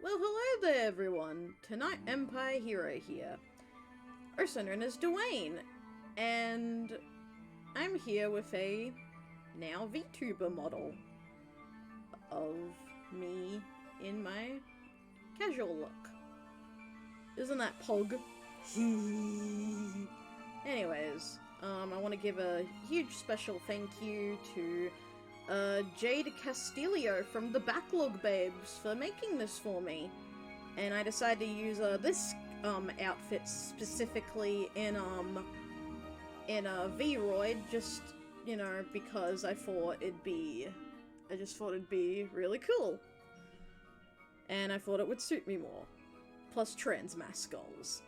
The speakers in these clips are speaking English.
Well, hello there, everyone. Tonight, Empire Hero here. Also known as Dwayne. And I'm here with a now VTuber model of me in my casual look. Isn't that pog? Anyways, I want to give a huge special thank you to Jade Castillo from the Backlog Babes for making this for me. And I decided to use this outfit specifically in a V-Roid, just, you know, because I just thought it'd be really cool. And I thought it would suit me more. Plus trans mascots.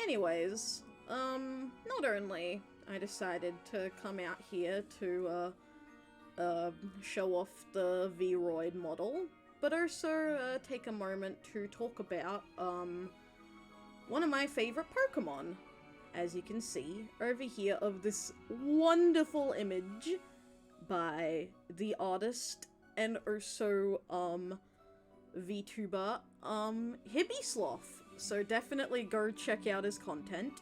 Anyways, not only I decided to come out here to show off the V-Roid model, but also take a moment to talk about one of my favorite Pokemon. As you can see over here of this wonderful image by the artist and also VTuber HibbySloth. So definitely go check out his content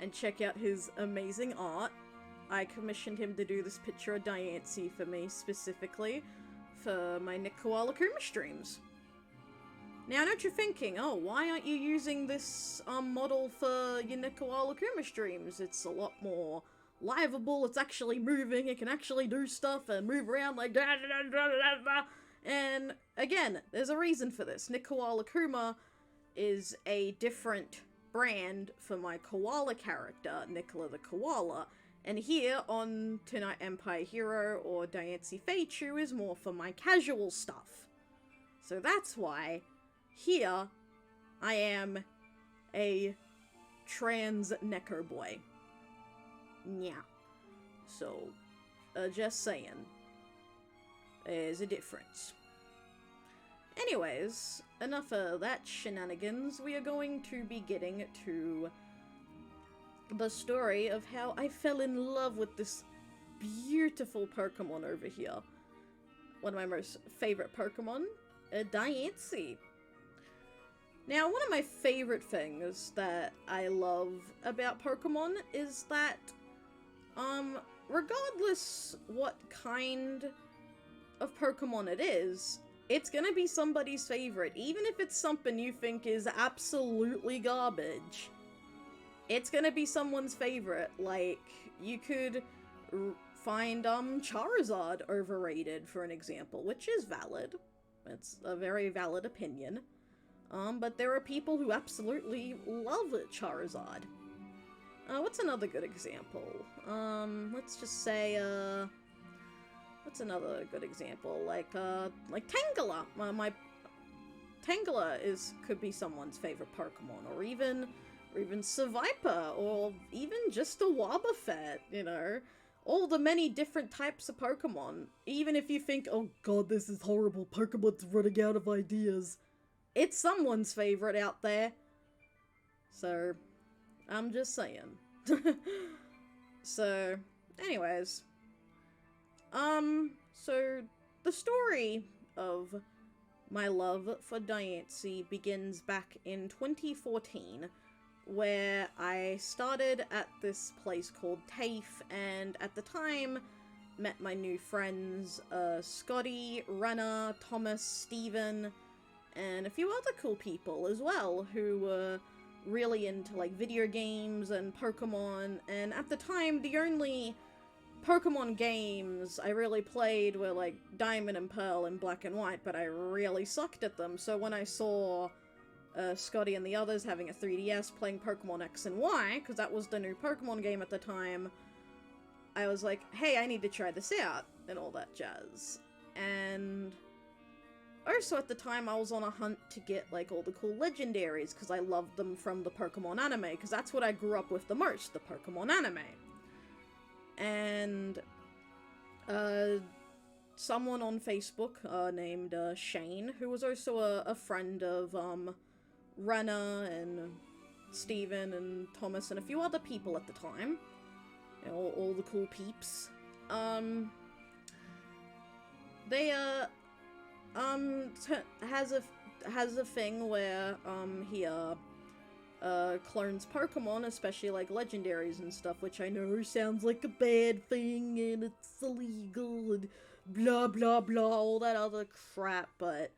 and check out his amazing art. I commissioned him to do this picture of Diancie for me, specifically for my Nick Koala Kuma streams. Now, I know what you're thinking, oh, why aren't you using this model for your Nick Koala Kuma streams? It's a lot more livable, it's actually moving, it can actually do stuff and move around like da da da da da da. And again, there's a reason for this. Nick Koala Kuma is a different brand for my koala character, Nicola the Koala. And here on Tonight Empire Hero or Diancie Feichu is more for my casual stuff. So that's why here I am a trans Neko boy. Yeah. So, just saying. There's a difference. Anyways, enough of that shenanigans. We are going to be getting to the story of how I fell in love with this beautiful Pokemon over here. One of my most favorite Pokemon, Diancie. Now, one of my favorite things that I love about Pokemon is that, regardless what kind of Pokemon it is, it's gonna be somebody's favorite, even if it's something you think is absolutely garbage. It's gonna be someone's favorite. Like, you could find, Charizard overrated, for an example, which is valid. It's a very valid opinion. But there are people who absolutely love Charizard. What's another good example? Let's just say, what's another good example? Like Tangela. My Tangela could be someone's favorite Pokemon, or even Seviper, or even just a Wobbuffet, you know? All the many different types of Pokemon. Even if you think, oh god, this is horrible, Pokemon's running out of ideas. It's someone's favorite out there. So, I'm just saying. So, anyways. So, the story of my love for Diancie begins back in 2014, where I started at this place called TAFE, and at the time, met my new friends, Scotty, Renna, Thomas, Steven, and a few other cool people as well, who were really into, like, video games and Pokemon, and at the time, the only Pokemon games I really played were, like, Diamond and Pearl and Black and White, but I really sucked at them, so when I saw Scotty and the others having a 3DS playing Pokemon X and Y, because that was the new Pokemon game at the time, I was like, hey, I need to try this out, and all that jazz. And also at the time I was on a hunt to get, like, all the cool legendaries, because I loved them from the Pokemon anime, because that's what I grew up with the most, the Pokemon anime. And someone on Facebook named Shane, who was also a friend of Renna and Steven and Thomas and a few other people at the time, you know, all the cool peeps, they has has a thing where, he, clones Pokemon, especially, like, legendaries and stuff, which I know sounds like a bad thing, and it's illegal, and blah, blah, blah, all that other crap, but,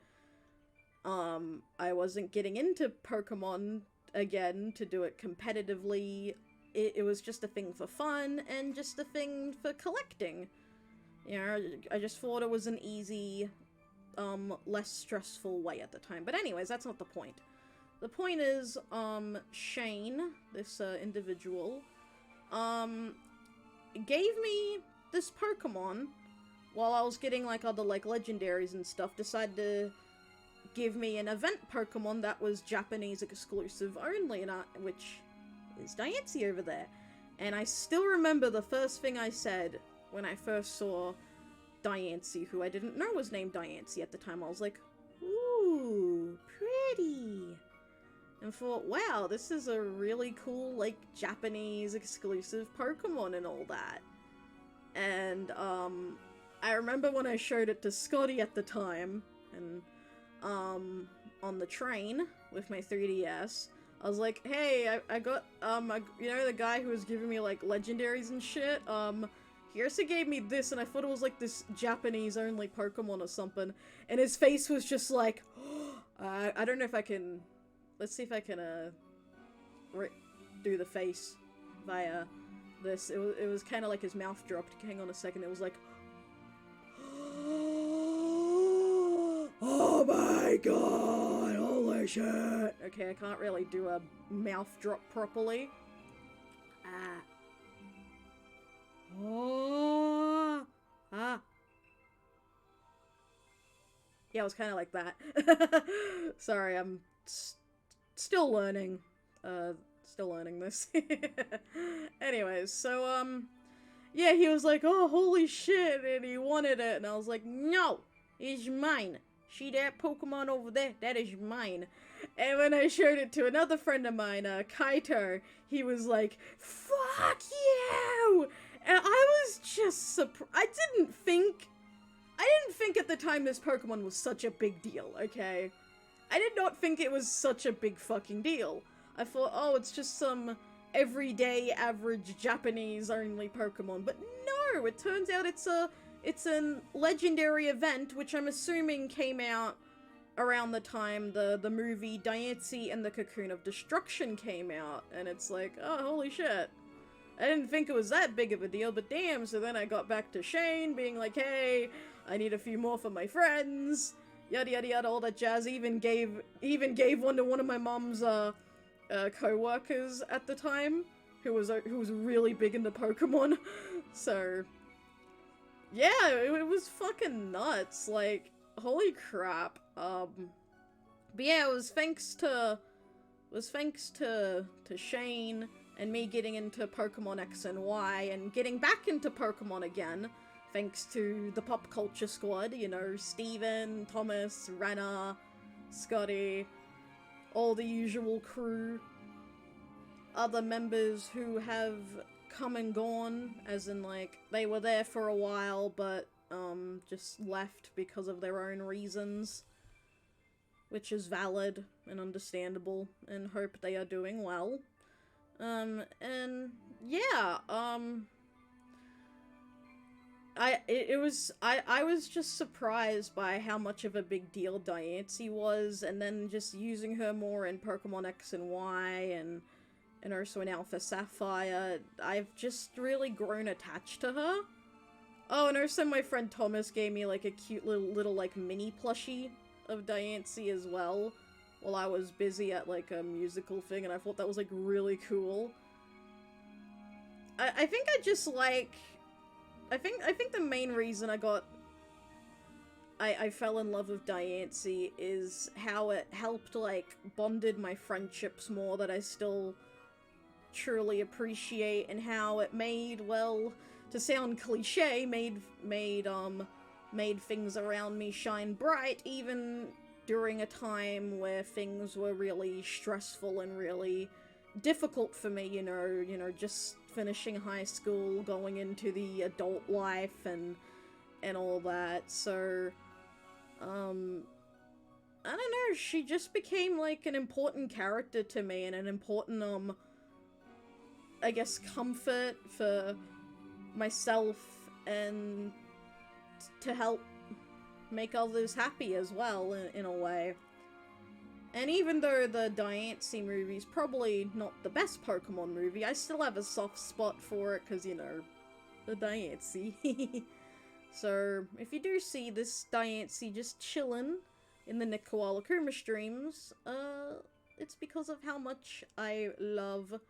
I wasn't getting into Pokemon again to do it competitively. It was just a thing for fun, and just a thing for collecting. You know, I just thought it was an easy, less stressful way at the time. But anyways, that's not the point. The point is, Shane, this, individual, gave me this Pokemon while I was getting, like, other, like, legendaries and stuff, decided to give me an event Pokemon that was Japanese exclusive only, and which is Diancie over there. And I still remember the first thing I said when I first saw Diancie, who I didn't know was named Diancie at the time. I was like, ooh, pretty. And thought, wow, this is a really cool, like, Japanese exclusive Pokemon and all that. And, I remember when I showed it to Scotty at the time, and, on the train with my 3DS, I was like, hey, I got, you know the guy who was giving me, like, legendaries and shit? He also gave me this, and I thought it was, like, this Japanese-only Pokemon or something, and his face was just like, I don't know if I can... Let's see if I can, do the face via this. It was kind of like his mouth dropped. Hang on a second. It was like, oh my god, holy shit. Okay, I can't really do a mouth drop properly. Oh. Yeah, it was kind of like that. Sorry, I'm still learning this. Anyways, so, yeah, he was like, oh, holy shit, and he wanted it, and I was like, no, it's mine. See that Pokemon over there? That is mine. And when I showed it to another friend of mine, Kaito, he was like, fuck you! And I was just surprised. I didn't think at the time this Pokemon was such a big deal, okay? I did not think it was such a big fucking deal. I thought, oh, it's just some everyday average Japanese-only Pokemon. But no, it turns out it's an legendary event, which I'm assuming came out around the time the movie Diancie and the Cocoon of Destruction came out. And it's like, oh, holy shit. I didn't think it was that big of a deal, but damn, so then I got back to Shane, being like, hey, I need a few more for my friends. Yada yada yada, all that jazz. Even gave one to one of my mom's co-workers at the time, who was really big into Pokemon. So yeah, it was fucking nuts. Like, holy crap. But yeah, it was thanks to Shane and me getting into Pokemon X and Y and getting back into Pokemon again. Thanks to the Pop Culture Squad, you know, Steven, Thomas, Renna, Scotty, all the usual crew. Other members who have come and gone, as in, like, they were there for a while, but, just left because of their own reasons. Which is valid and understandable, and hope they are doing well. And, yeah, I was just surprised by how much of a big deal Diancie was, and then just using her more in Pokemon X and Y, and also in Alpha Sapphire. I've just really grown attached to her. Oh, and also my friend Thomas gave me, like, a cute little like, mini plushie of Diancie as well, while I was busy at, like, a musical thing, and I thought that was, like, really cool. I think I just, like... I think the main reason I fell in love with Diancie is how it helped, like, bonded my friendships more that I still truly appreciate, and how it made, well, to sound cliche, made things around me shine bright, even during a time where things were really stressful and really difficult for me, you know, just finishing high school, going into the adult life, and all that. So, I don't know, she just became, like, an important character to me, and an important, I guess, comfort for myself, and to help make others happy as well, in a way. And even though the Diancie movie is probably not the best Pokemon movie, I still have a soft spot for it, because, you know, the Diancie. So, if you do see this Diancie just chillin' in the Nick Koala Kuma streams, it's because of how much I love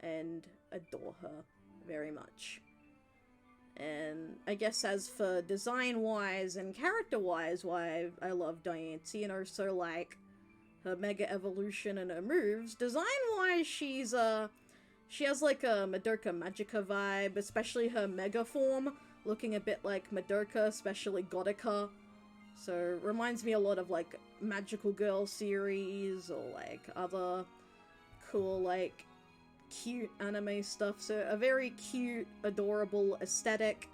and adore her very much. And I guess as for design-wise and character-wise, why I love Diancie, and also, like, her Mega Evolution and her moves, design-wise, she has, like, a Madoka Magica vibe, especially her Mega form, looking a bit like Madoka, especially Gotika. So, reminds me a lot of, like, Magical Girl series, or, like, other cool, like, cute anime stuff. So, a very cute, adorable aesthetic,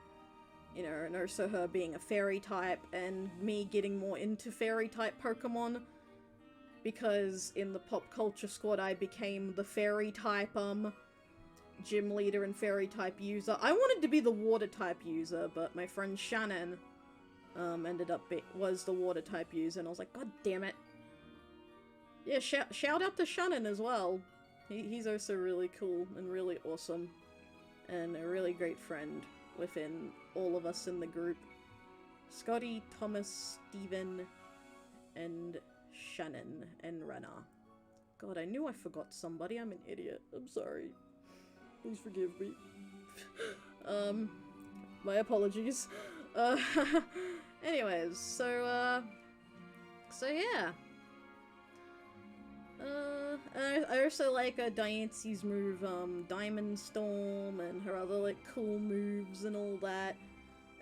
you know, and also her being a fairy type, and me getting more into fairy type Pokemon, because in the Pop Culture Squad I became the fairy type, gym leader and fairy type user. I wanted to be the water type user, but my friend Shannon, ended up was the water type user, and I was like, god damn it. Yeah, shout out to Shannon as well. He's also really cool and really awesome, and a really great friend within all of us in the group. Scotty, Thomas, Steven, and Shannon, and Renna. God, I knew I forgot somebody. I'm an idiot. I'm sorry. Please forgive me. My apologies. Anyways, so yeah. I also like Diancie's move, Diamond Storm, and her other, like, cool moves and all that.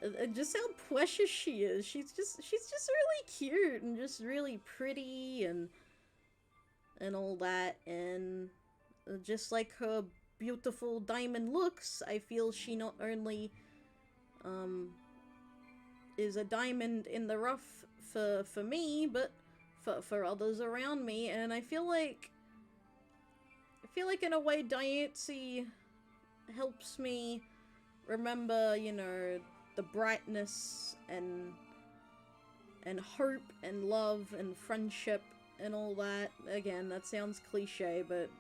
And just how precious she is. She's just really cute, and just really pretty, and all that, and just like her beautiful diamond looks, I feel she not only, is a diamond in the rough for me, but for others around me, and I feel like in a way Diancie helps me remember, you know, the brightness and hope and love and friendship and all that. Again, that sounds cliche, but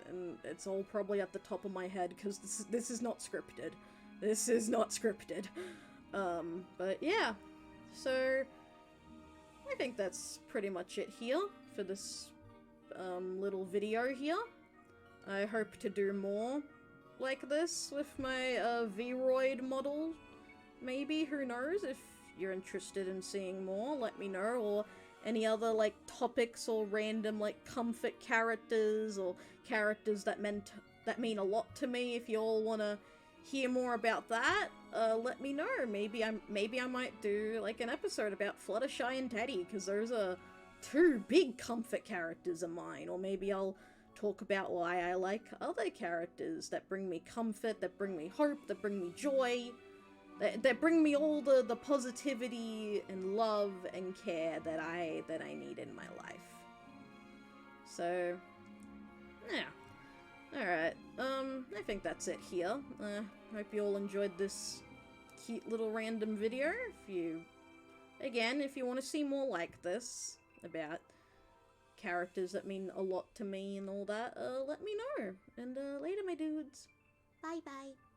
it's all probably at the top of my head, because this is not scripted. This is not scripted. But yeah, so I think that's pretty much it here for this little video here. I hope to do more like this with my Vroid model. Maybe, who knows? If you're interested in seeing more, let me know, or any other, like, topics or random, like, comfort characters, or characters that mean a lot to me. If you all want to hear more about that, let me know. Maybe I might do, like, an episode about Fluttershy and Teddy, because those are two big comfort characters of mine. Or maybe I'll talk about why I like other characters that bring me comfort, that bring me hope, that bring me joy, that bring me all the positivity and love and care that I need in my life. So, yeah. Alright, I think that's it here. Hope you all enjoyed this cute little random video. If you want to see more like this, about characters that mean a lot to me and all that, let me know. And, later, my dudes. Bye-bye.